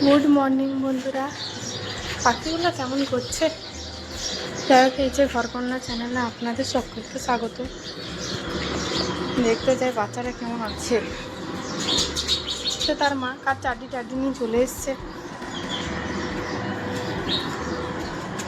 Good morning বন্ধুরা, পাখিগুলো কেমন করছে? যাই হোক, এই যে ঘরকন্যা চ্যানেলে আপনাদের সকলকে স্বাগত। দেখতে যাই বাচ্চারা কেমন আছে। সে তার মা কার চাড্ডি টাড্ডি নিয়ে চলে এসছে।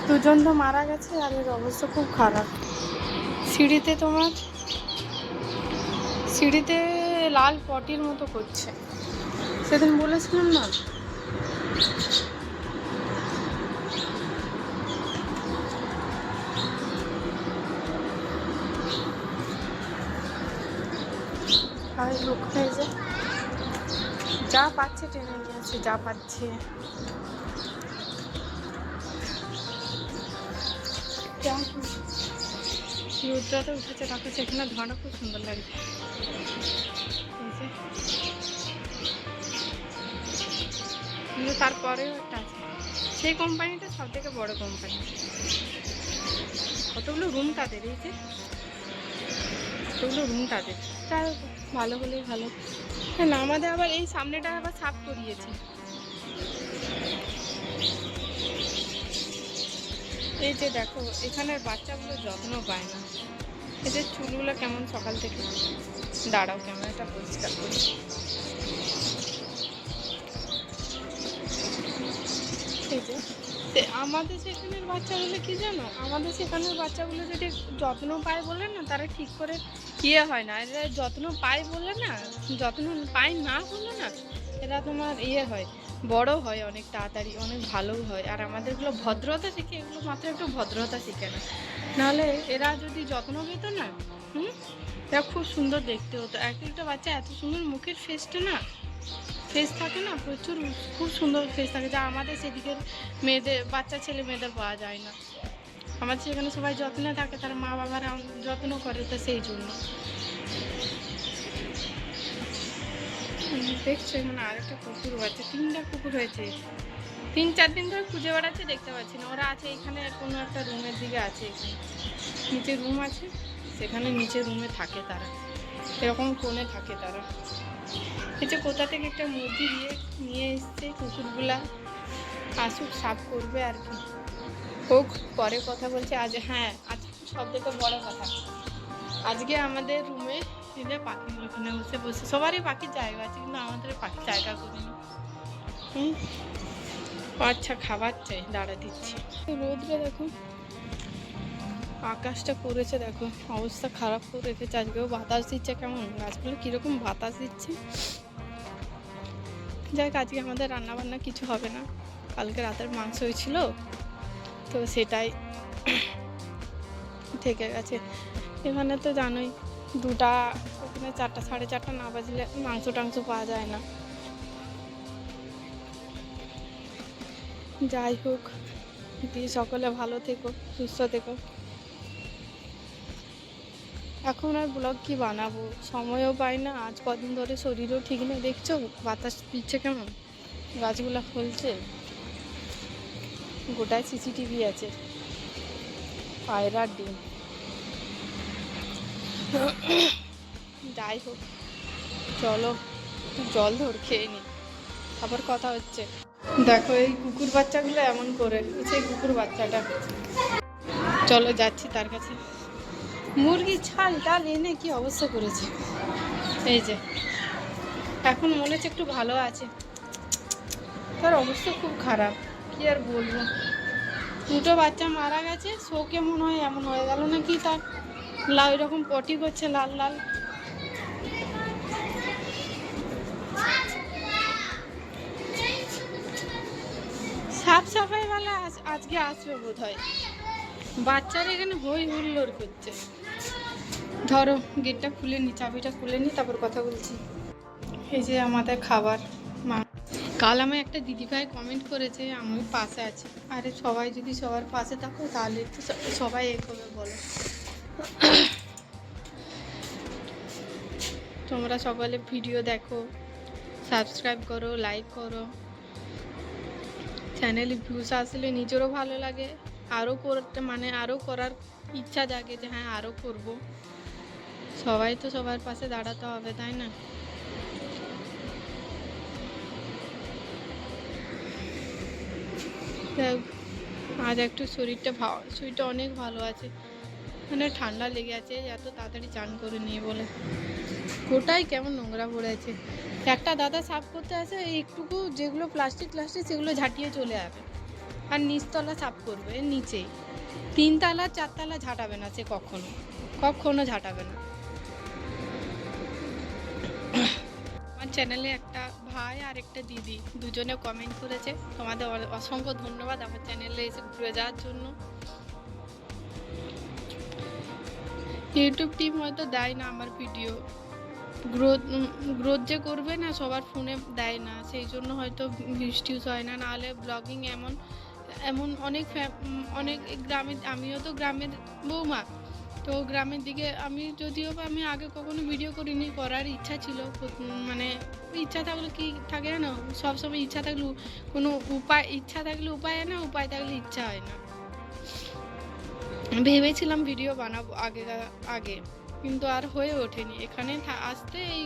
দুজন তো মারা গেছে আর এর অবস্থা খুব খারাপ। সিঁড়িতে লাল পটির মতো করছে। সেদিন বলেছিলাম না, আর লোক হয়ে যায় যা পাচ্ছে টেনে নিয়ে আসছে, যা পাচ্ছে। রোদ্রাতে উঠেছে, তাকে সেখানে ধোঁয়াটা খুব সুন্দর লাগছে। কিন্তু তারপরেও একটা আছে, সেই কোম্পানিটা সব থেকে বড় কোম্পানি। কতগুলো রুম তাদের, এই যে কতগুলো রুম তাদের। তার ভালো হলেই ভালো। হ্যাঁ না, আমাদের আবার এই সামনেটা আবার সাফ করিয়েছে। এই যে দেখো, এখানের বাচ্চাগুলো যত্ন পায় না। এদের চুলগুলো কেমন সকাল থেকে। দাঁড়াও, ক্যামেরাটা পরিষ্কার করি। এই যে আমাদের সেখানের বাচ্চাগুলো কি জানো, আমাদের সেখানের বাচ্চাগুলো যদি যত্ন পায় বলে না, তারা ঠিক করে হয় না। এরা যত্ন পায় বলে না, যত্ন পায় না বলে না, এরা তোমার হয়, বড় হয় অনেক তাড়াতাড়ি, অনেক ভালো হয়। আর আমাদেরগুলো ভদ্রতা শিখে, এগুলো মাত্র একটু ভদ্রতা শিখে না। নাহলে এরা যদি যত্ন পেত না, এরা খুব সুন্দর দেখতে হতো। এক একটা বাচ্চা এত সুন্দর মুখের ফেস থাকে না, প্রচুর খুব সুন্দর ফেস থাকে, যা আমাদের সেদিকের মেয়েদের, বাচ্চা ছেলে মেয়েদের পাওয়া যায় না। আমাদের সেখানে সবাই যত্নে থাকে, তার মা বাবারা যত্ন করে, তো সেই জন্য। দেখছো এখানে আরেকটা কুকুর বাচ্চা, 3টা কুকুর হয়েছে। 3-4 দিন ধরে খুঁজে বেড়াচ্ছে, দেখতে পাচ্ছি না। ওরা আছে এখানে কোনো একটা রুমের দিকে আছে, এখানে নিচে রুম আছে, সেখানে নিচে রুমে থাকে তারা, এরকম কোণে থাকে তারা। এই যে কোথা থেকে একটা মুরগি নিয়ে এসছে, কুকুরগুলা আসুক, সাফ করবে আর কি হোক, পরে কথা বলছে। হ্যাঁ, আজকে সব থেকে বড় কথা, আজকে আমাদের রুমে এলে পাখিগুলো ওখানে বসে সবারই পাখির জায়গা আছে, কিন্তু আমাদের পাখির জায়গা করিনি। আচ্ছা, খাবার চাই, দাঁড়া দিচ্ছি। রোদরে দেখো, আকাশটা করেছে দেখো, অবস্থা খারাপ করে রেখেছে। আজকেও বাতাস দিচ্ছে, কেমন গাছগুলো কীরকম বাতাস দিচ্ছে। যাই হোক, আজকে আমাদের রান্নাবান্না কিছু হবে না। কালকে রাতের মাংস হয়েছিল, তো সেটাই থেকে গেছে। এখানে তো জানোই, 2টা, ওখানে 4টা, 4:30 না বাজলে মাংস টাংস পাওয়া যায় না। যাই হোক, দিয়ে সকলে ভালো থেকো, সুস্থ থেকো। এখন আর ব্লগ কি বানাবো, সময়ও পাই না। আজ কদিন ধরে শরীরও ঠিক নেই, দেখছো বাতাস দিচ্ছে কেমন, গাছগুলো ফলছে, গোটায় সিসিটিভি আছে, পায়রার ডিম। যাই হোক, চলো জল ধর খেয়ে নি, আবার কথা হচ্ছে। দেখো এই কুকুর বাচ্চাগুলো এমন করে, সেই কুকুর বাচ্চাটা, চলো যাচ্ছি তার কাছে। মুরগি ছাল টাল এনে কি অবস্থা করেছে। এই যে এখন মনে হচ্ছে একটু ভালো আছে, তার অবস্থা খুব খারাপ, কি আর বলবো। 2টো বাচ্চা মারা গেছে, শোকে মনে হয় এমন হয়ে গেল নাকি, তার এরকম পটি করছে লাল লাল। সাফ সাফাইওয়ালা আজকে আসবে বোধ হয়। বাচ্চারা এখানে হই হুল্লোড় করছে। ধরো গেটটা খুলে নি, চাবিটা খুলে নি, তারপর কথা বলছি। এই যে আমাদের খাবার। কাল আমি একটা দিদিভাই কমেন্ট করেছে, আমি পাশে আছি। আরে সবাই যদি সবার পাশে থাকো, তাহলে তো সবাই এগোবে বলো। তোমরা সকলে ভিডিও দেখো, সাবস্ক্রাইব করো, লাইক করো। চ্যানেলে ভিউজ আসলে নিজেরও ভালো লাগে, আরও করতে আরও করার ইচ্ছা জাগে যে হ্যাঁ আরও করব। সবাই তো সবার পাশে দাঁড়াতে হবে, তাই না? দেখ, আজ একটু শরীরটা অনেক ভালো আছে, মানে ঠান্ডা লেগে আছে, এত তাড়াতাড়ি চান করে নিয়ে বলে গোটাই কেমন নোংরা পড়ে আছে। একটা দাদা সাফ করতে আসে, একটুকু যেগুলো প্লাস্টিক সেগুলো ঝাঁটিয়ে চলে যাবে, আর নিচতলা সাফ করবে, নিচেই 3 তলা 4 তলা ঝাঁটাবে না, সে কখনো ঝাঁটাবে না। আমার চ্যানেলে একটা ভাই আর একটা দিদি দুজনে কমেন্ট করেছে, তোমাদের অসংখ্য ধন্যবাদ আমার চ্যানেলে এসে ঘুরে যাওয়ার জন্য। ইউটিউব টিম হয়তো দেয় না আমার ভিডিও, গ্রোথ যে করবে না সবার ফোনে দেয় না, সেই জন্য হয়তো ভিউজ হয় না। নাহলে ব্লগিং এমন অনেক গ্রামে, আমিও তো গ্রামের বৌমা, তো গ্রামের দিকে আমি আগে কখনো ভিডিও করিনি, করার ইচ্ছা ছিল, মানে ইচ্ছা থাকলে কি থাকে না, সবসময় ইচ্ছা থাকলে কোনো ইচ্ছা থাকলে উপায় হয় না, উপায় থাকলে ইচ্ছা হয় না। ভেবেছিলাম ভিডিও বানাবো আগে, কিন্তু আর হয়ে ওঠেনি। এখানে আসতে এই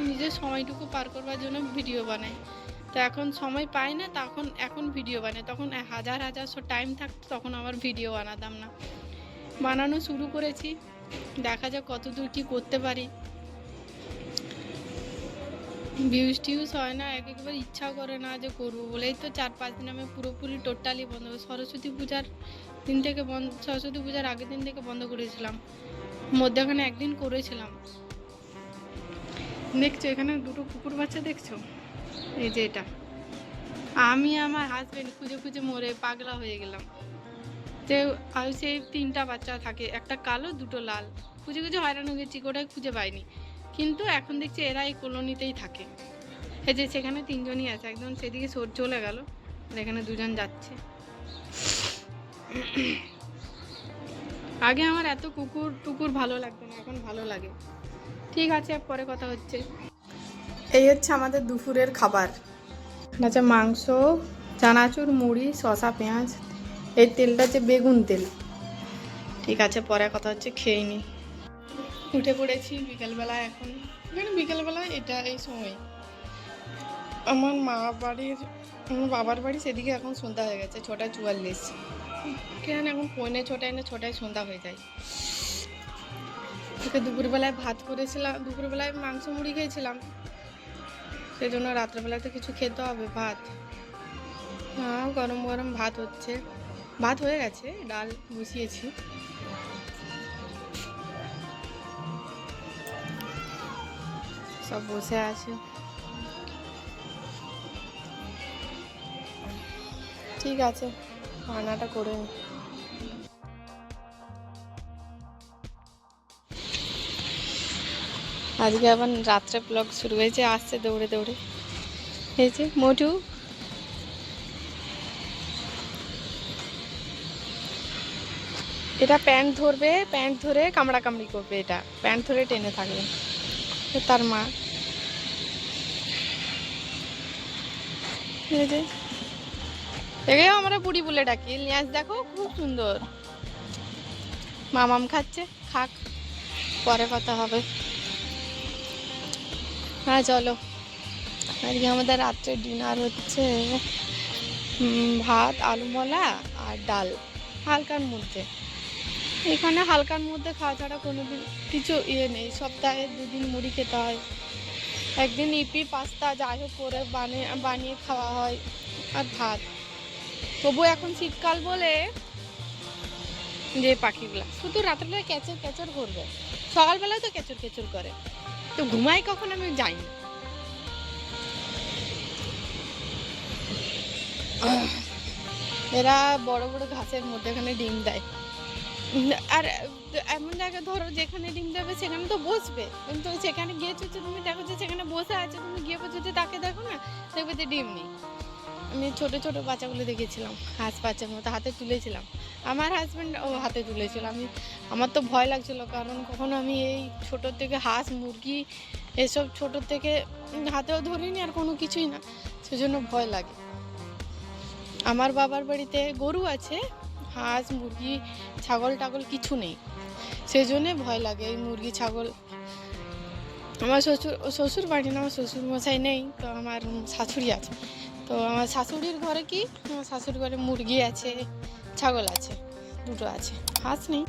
নিজের সময়টুকু পার করবার জন্য ভিডিও বানাই, তো এখন সময় পাই না, এখন ভিডিও বানাই। তখন হাজার টাইম থাকতো, তখন আমার ভিডিও বানাতাম না। বানানো শুরু করেছি, দেখা যাক কতদূর কি করতে পারি। ভিউজ হয় না, একবার ইচ্ছা করে না যে করবো বলেই তো 4-5 দিন আমি পুরোপুরি টোটালি বন্ধ, সরস্বতী পূজার আগের দিন থেকে বন্ধ করেছিলাম, মধ্যেখানে একদিন করেছিলাম। দেখছো এখানে দুটো কুকুর বাচ্চা দেখছো, এই যে এটা আমি আমার হাজবেন্ড খুঁজে মরে পাগলা হয়ে গেলাম, যে সেই 3টা বাচ্চা থাকে, একটা কালো 2টো লাল, খুঁজে হয়রান হয়ে গেছি, ওটাই খুঁজে পাইনি। কিন্তু এখন দেখছি এরা এই কলোনিতেই থাকে। এই যে সেখানে 3জনই আছে, একদম সেদিকে চলে গেল, আর এখানে 2জন যাচ্ছে। আগে আমার এত কুকুর ভালো লাগতো না, এখন ভালো লাগে। ঠিক আছে, পরে কথা হচ্ছে। এই হচ্ছে আমাদের দুপুরের খাবার, আছে মাংস, চানাচুর, মুড়ি, শসা, পেঁয়াজ, এই তেলটা হচ্ছে বেগুন তেল। ঠিক আছে, পরে কথা হচ্ছে, খেয়ে নি। উঠে পড়েছি বিকেলবেলা, এখন বিকেলবেলা এটা এই সময় আমার বাবার বাড়ি সেদিকে এখন সন্ধ্যা হয়ে গেছে, 6:44, কেন এখন 6:45 6টায় সন্ধ্যা হয়ে যায়। ওকে দুপুরবেলায় ভাত করেছিলাম, দুপুরবেলায় মাংস মুড়ি খেয়েছিলাম, সেই জন্য রাত্রেবেলাতে কিছু খেতে হবে, ভাত। হ্যাঁ, গরম ভাত হচ্ছে, ভাত হয়ে গেছে, ডাল বসিয়েছি। সব বসে আছে, ঠিক আছে, রান্নাটা করে নি। আজকে আবার রাত্রে ব্লগ শুরু হয়েছে, আসছে দৌড়ে। এই যে মোটু, এটা প্যান্ট ধরে কামড়াকামড়ি করবে, এটা প্যান্ট ধরে টেনে থাকবে, তার মা। এই যে একেও আমরা বুড়ি বলে ডাকি, ল্যাজ দেখো খুব সুন্দর, মামাম খাচ্ছে, খাক, পরে কথা হবে। হ্যাঁ চলো, আজকে আমাদের রাত্রে ডিনার হচ্ছে ভাত, আলুমলা আর ডাল, হালকার মধ্যে। এখানে হালকার মধ্যে খাওয়া ছাড়া কোনোদিন কিছু নেই, সপ্তাহে 2 দিন মুড়ি খেতে হয়, একদিন ইপি পাস্তা যাই হোক করে বানিয়ে খাওয়া হয়, আর ভাত। তবু এখন শীতকাল বলে যে পাখিগুলা শুধু রাত্রেবেলা ক্যাচর করবে, সকালবেলায় তো ক্যাচর করে, তো ঘুমাই কখন আমি যাই না। এরা বড় ঘাসের মধ্যেখানে ডিম দেয়, আর এমন জায়গায় ধরো যেখানে ডিম দেবে সেখানে তো বসবে, কিন্তু সেখানে গিয়েছো তুমি দেখো যে সেখানে বসে আছে, তুমি গিয়ে যদি তাকে দেখো না, দেখবে যে ডিম নেই। আমি ছোট বাচ্চাগুলো দেখেছিলাম, হাঁস বাচ্চার মতো হাতে তুলেছিলাম, আমার হাজব্যান্ড হাতে তুলেছিল। আমার তো ভয় লাগছিল, কারণ কখনো আমি এই ছোটোর থেকে হাঁস মুরগি এসব ছোটোর থেকে হাতেও ধরিনি, আর কোনো কিছুই না, সেজন্য ভয় লাগে। আমার বাবার বাড়িতে গরু আছে, হাঁস মুরগি ছাগল টাগল কিছু নেই, সেই জন্যে ভয় লাগে এই মুরগি ছাগল। আমার শ্বশুর বাড়ি না, আমার শ্বশুর মশাই নেই, তো আমার শাশুড়ি আছে, তো আমার শাশুড়ির ঘরে কি, আমার শাশুড়ির ঘরে মুরগি আছে, ছাগল আছে, দুটো আছে, হাঁস নেই।